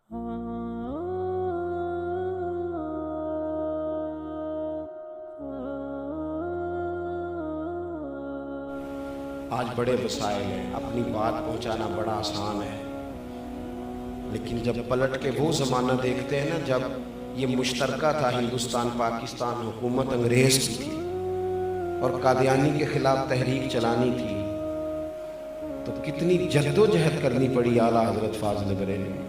آج بڑے وسائل ہیں، اپنی بات پہنچانا بڑا آسان ہے، لیکن جب پلٹ کے وہ زمانہ دیکھتے ہیں نا جب یہ مشترکہ تھا، ہندوستان پاکستان حکومت انگریز کی تھی اور قادیانی کے خلاف تحریک چلانی تھی، تو کتنی جد و جہد کرنی پڑی اعلیٰ حضرت فاضل بریلوی،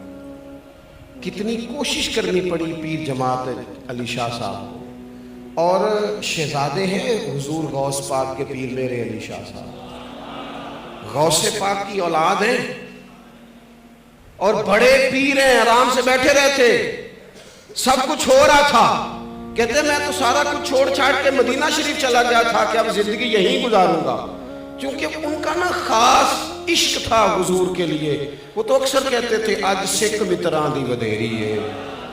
کتنی کوشش کرنی پڑی پیر جماعت علی شاہ صاحب کو، اور شہزادے ہیں حضور غوث پاک کے پیر میرے علی شاہ صاحب، غوث پاک کی اولاد ہیں اور بڑے پیر ہیں، آرام سے بیٹھے رہتے، سب کچھ ہو رہا تھا، کہتے میں تو سارا کچھ چھوڑ چھاڑ کے مدینہ شریف چلا گیا تھا کہ اب زندگی یہیں گزاروں گا، کیونکہ ان کا نا خاص عشق تھا حضور کے لیے۔ وہ تو اکثر کہتے تھے اج سکھ متراں دی ودھیری ہے،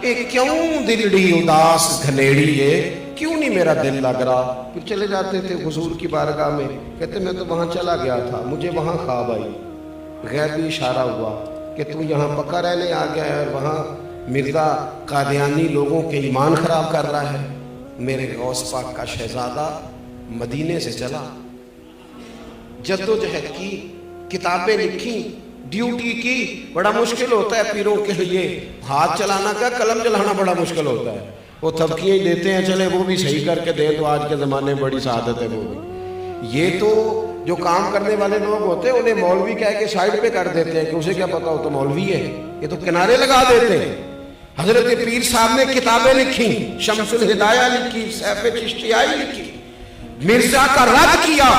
اے کیوں دلڑی اداس گھنیڑی ہے، کیوں نہیں میرا دل لگ رہا۔ پھر چلے جاتے تھے حضور کی بارگاہ میں، کہتے میں تو وہاں چلا گیا تھا، مجھے وہاں خواب آئی، غیبی اشارہ ہوا کہ تو یہاں پکا رہنے آ گیا ہے اور وہاں مرزا قادیانی لوگوں کے ایمان خراب کر رہا ہے۔ میرے غوث پاک کا شہزادہ مدینے سے چلا، جد و جہد کی، کتابیں لکھی، ڈیوٹی کی۔ بڑا مشکل ہوتا ہے پیروں کے لیے، ہاتھ چلانا کا قلم چلانا بڑا مشکل ہوتا ہے، وہ تھپکیاں ہی دیتے ہیں، چلے وہ بھی صحیح کر کے دے تو آج کے زمانے میں بڑی سعادت ہے۔ وہ بھی یہ تو جو کام کرنے والے لوگ ہوتے ہیں انہیں مولوی کہہ کے سائڈ پہ کر دیتے ہیں کہ اسے کیا پتا ہو تو مولوی ہے، یہ تو کنارے لگا دیتے ہیں۔ حضرت پیر صاحب نے کتابیں لکھی، شمس الہدایہ لکھی، سیف چشتیائی لکھی، مرزا کا رد کیا،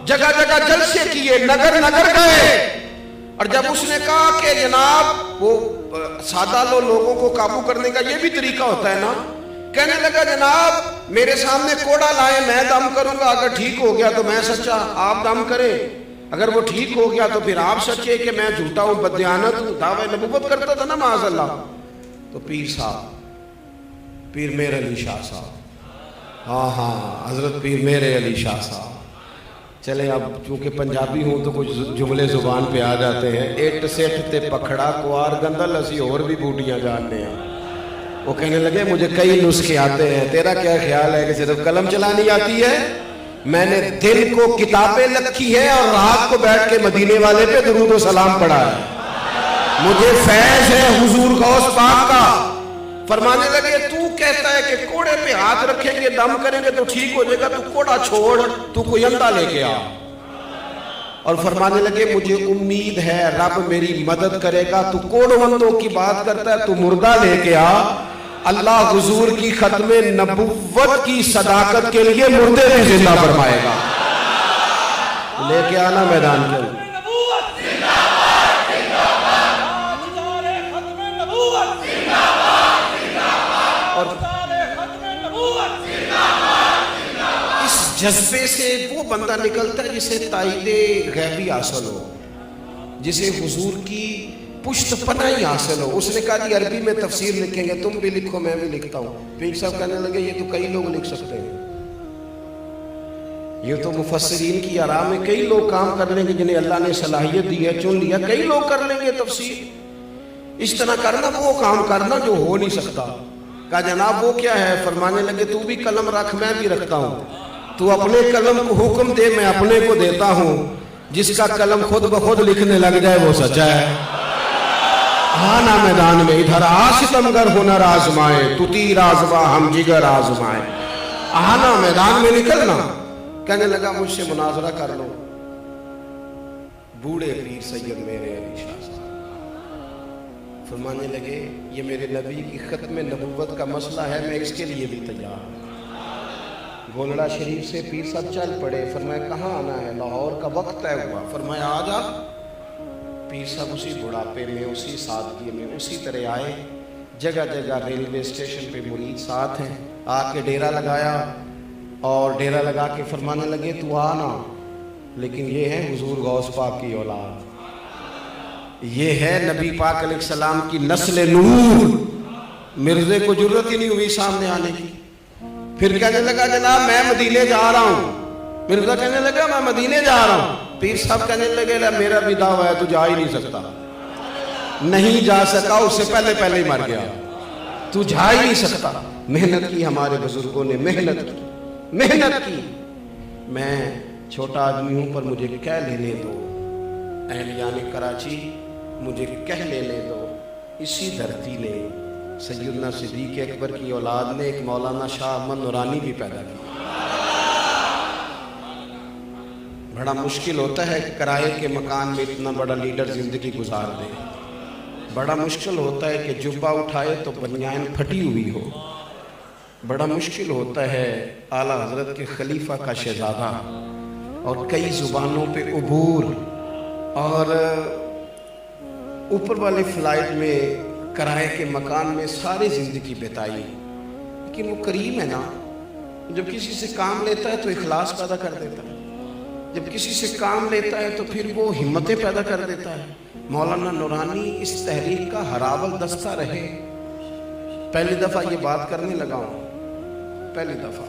جگہ جگہ جلسے کیے، نگر نگر گئے، اور جب اس نے کہا کہ جناب وہ سادہ لوگوں کو قابو کرنے کا یہ بھی طریقہ ہوتا ہے نا، کہنے لگا جناب میرے سامنے کوڑا لائیں، میں دم کروں گا، اگر ٹھیک ہو گیا تو میں سچا، آپ دم کریں، اگر وہ ٹھیک ہو گیا تو پھر آپ سچے کہ میں جھوٹا ہوں، بددیانت ہوں، دعوی نبوت کرتا تھا نا معاذ اللہ۔ تو پیر صاحب، پیر میرے علی شاہ صاحب، ہاں حضرت پیر میرے علی شاہ صاحب چلے، اب چونکہ پنجابی ہوں تو کچھ جملے زبان پہ آ جاتے ہیں۔ ایٹ سیٹ تے پکھڑا کوار گندل، اسی اور بھی بوٹیاں جاننے ہیں۔ وہ کہنے لگے مجھے کئی نسخے آتے ہیں، تیرا کیا خیال ہے کہ صرف قلم چلانی آتی ہے؟ میں نے دل کو کتابیں لکھی ہے اور رات کو بیٹھ کے مدینے والے پہ درود و سلام پڑھا ہے، مجھے فیض ہے حضور غوث پاک کا۔ فرمانے لگے تو کہتا ہے کہ کوڑے پہ ہاتھ رکھیں گے دم کریں گے تو ٹھیک ہو جائے گا، تو کوڑا چھوڑ، تو کوئی اندھا لے کے آ۔ اور فرمانے لگے مجھے امید ہے رب میری مدد کرے گا، تو کوڑوندوں کی بات کرتا ہے تو مردہ لے کے آ، اللہ حضور کی ختم نبوت کی صداقت کے لیے مردے بھی زندہ فرمائے گا۔ لے کے آنا میدان کے لیے۔ جذبے سے وہ بندہ نکلتا ہے جسے تائید غیبی حاصل ہو، جسے حضور کی پشت پناہی حاصل ہو۔ اس نے کہا جی عربی میں تفسیر لکھیں گے، تم بھی لکھو میں بھی لکھتا ہوں۔ پیر صاحب کہنے لگے یہ تو کئی لوگ لکھ سکتے ہیں، یہ تو مفسرین کی آرام میں کئی لوگ کام کر لیں گے جنہیں اللہ نے صلاحیت دی ہے، چن لیا، کئی لوگ کر لیں گے تفسیر۔ اس طرح کرنا وہ کام کرنا جو ہو نہیں سکتا۔ کہا جناب وہ کیا ہے؟ فرمانے لگے تو بھی قلم رکھ میں بھی رکھتا ہوں، تو اپنے قلم کو حکم دے میں اپنے کو دیتا ہوں، جس کا قلم خود بخود لکھنے لگ جائے وہ سچا ہے۔ آنا میدان میں، ادھر ستمگر ہنر آزمائے، تو تیر آزما ہم جگر آزمائے، آنا میدان میں نکلنا۔ کہنے لگا مجھ سے مناظرہ کر لو۔ بوڑھے پیر سید میرے علی شاہ صاحب فرمانے لگے یہ میرے نبی کی ختم نبوت کا مسئلہ ہے، میں اس کے لیے بھی تیار ہوں۔ گولڑا شریف سے پیر صاحب چل پڑے، فرمایا کہاں آنا ہے؟ لاہور کا وقت طے ہوا، فرمایا آ جا۔ پیر صاحب اسی بڑھاپے میں، اسی سادگی میں، اسی طرح آئے، جگہ جگہ ریلوے اسٹیشن پہ مرید ساتھ ہیں، آ کے ڈیرا لگایا، اور ڈیرا لگا کے فرمانے لگے تو آنا، لیکن یہ ہے حضور غوث پاک کی اولاد، یہ ہے نبی پاک علیہ السلام کی نسل نور۔ مرزے کو جرت ہی نہیں ہوئی سامنے آنے کی۔ پھر کہنے لگا جناب میں مدینے جا رہا ہوں۔ مرزا کہنے لگا میں مدینے جا رہا ہوں۔ پیر صاحب کہنے لگے میرا بھی دعویٰ ہے تو جا ہی نہیں سکتا، نہیں جا سکا اس سے پہلے پہلے ہی مر گیا، تو جا ہی نہیں سکتا۔ محنت کی ہمارے بزرگوں نے، محنت کی۔ میں چھوٹا آدمی ہوں پر مجھے کہہ لینے دو، اہلیان کراچی مجھے کہہ لینے دو، اسی دھرتی نے سیدنا صدیق اکبر کی اولاد نے ایک مولانا شاہ احمد نورانی بھی پیدا کی۔ بڑا مشکل ہوتا ہے کہ کرائے کے مکان میں اتنا بڑا لیڈر زندگی گزار دے، بڑا مشکل ہوتا ہے کہ جبہ اٹھائے تو بنیان پھٹی ہوئی ہو، بڑا مشکل ہوتا ہے اعلیٰ حضرت کے خلیفہ کا شہزادہ اور کئی زبانوں پہ عبور اور اوپر والے فلائٹ میں کرائے کے مکان میں ساری زندگی بتائی، لیکن وہ کریم ہے نا، جب کسی سے کام لیتا ہے تو اخلاص پیدا کر دیتا ہے، جب کسی سے کام لیتا ہے تو پھر وہ ہمتیں پیدا کر دیتا ہے۔ مولانا نورانی اس تحریک کا ہراول دستہ رہے۔ پہلی دفعہ یہ بات کرنے لگا ہوں، پہلی دفعہ،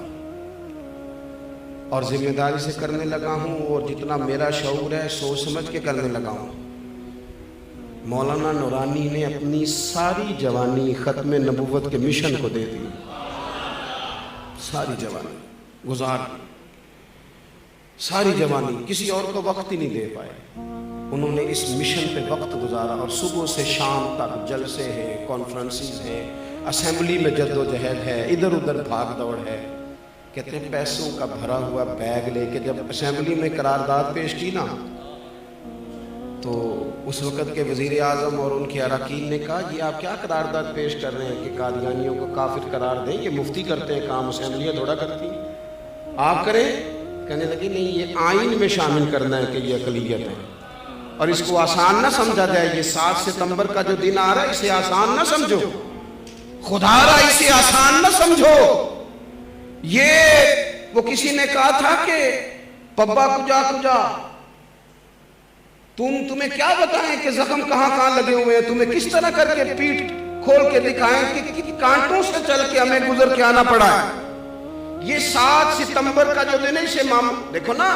اور ذمہ داری سے کرنے لگا ہوں، اور جتنا میرا شعور ہے سوچ سمجھ کے کرنے لگا ہوں۔ مولانا نورانی نے اپنی ساری جوانی ختم نبوت کے مشن کو دے دی، ساری جوانی گزار دی، ساری جوانی، کسی اور کو وقت ہی نہیں دے پائے۔ انہوں نے اس مشن پہ وقت گزارا، اور صبح سے شام تک جلسے ہیں، کانفرنسز ہیں، اسمبلی میں جد و جہد ہے، ادھر ادھر بھاگ دوڑ ہے۔ کہتے ہیں پیسوں کا بھرا ہوا بیگ لے کے جب اسمبلی میں قرارداد پیش کی نا، تو اس وقت کے وزیر اعظم اور ان کے اراکین نے کہا یہ آپ کیا قرارداد پیش کر رہے ہیں کہ قادیانیوں کو کافر قرار دیں، یہ مفتی کرتے ہیں کام، اسمبلیاں تھوڑا کرتی ہیں، آپ کریں؟ کہنے لگی نہیں، یہ آئین میں شامل کرنا ہے کہ یہ اقلیت ہے، اور اس کو آسان نہ سمجھا جائے، یہ 7 ستمبر کا جو دن آ رہا ہے اسے آسان نہ سمجھو، خدا را اسے آسان نہ سمجھو۔ یہ وہ کسی نے کہا تھا کہ پبا کجا کجا، تمہیں کیا بتائیں کہ زخم کہاں کہاں لگے ہوئے ہیں، تمہیں کس طرح کر کے پیٹ کھول کے دکھائیں کہ کانٹوں سے چل کے ہمیں گزر کے آنا پڑا ہے۔ یہ 7 ستمبر کا جو دن ہے اسے دیکھو نا،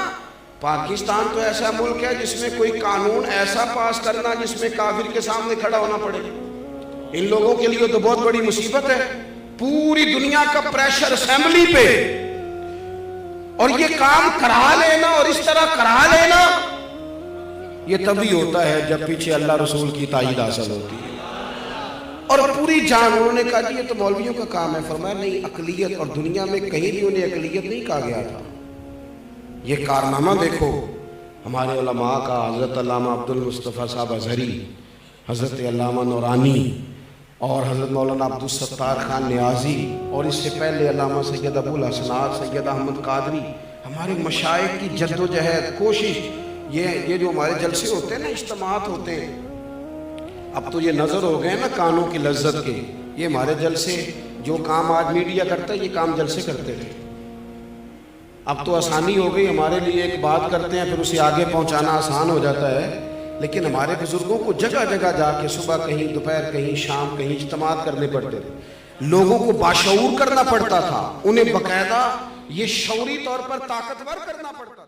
پاکستان تو ایسا ملک ہے جس میں کوئی قانون ایسا پاس کرنا جس میں کافر کے سامنے کھڑا ہونا پڑے، ان لوگوں کے لیے تو بہت بڑی مصیبت ہے۔ پوری دنیا کا پریشر اسمبلی پہ، اور یہ کام کرا لینا اور اس طرح کرا لینا، یہ تبھی ہوتا ہے جب پیچھے اللہ رسول کی تائید حاصل ہوتی ہے۔ اور پوری جان انہوں نے کہا کہ یہ تو مولویوں کا کام ہے۔ فرمایا نہیں، اقلیت، اور دنیا میں کہیں بھی انہیں اقلیت نہیں کہا گیا تھا۔ یہ کارنامہ دیکھو ہمارے علماء کا، حضرت علامہ عبد المصطفیٰ صاحب ازہری، حضرت علامہ نورانی، اور حضرت مولانا عبدالستار خان نیازی، اور اس سے پہلے علامہ سید ابو الحسنات، سید احمد قادری، ہمارے مشائخ کی جد و جہد، کوشش۔ یہ جو ہمارے جلسے ہوتے ہیں نا، اجتماعات ہوتے ہیں، اب تو یہ نظر ہو گئے نا کانوں کی لذت کے، یہ ہمارے جلسے، جو کام آج میڈیا کرتا ہے یہ کام جلسے کرتے تھے۔ اب تو آسانی ہو گئی، ہمارے لیے ایک بات کرتے ہیں پھر اسے آگے پہنچانا آسان ہو جاتا ہے، لیکن ہمارے بزرگوں کو جگہ جگہ جا کے صبح کہیں، دوپہر کہیں، شام کہیں اجتماعات کرنے پڑتے تھے، لوگوں کو باشعور کرنا پڑتا تھا، انہیں باقاعدہ یہ شعوری طور پر طاقتور کرنا پڑتا تھا۔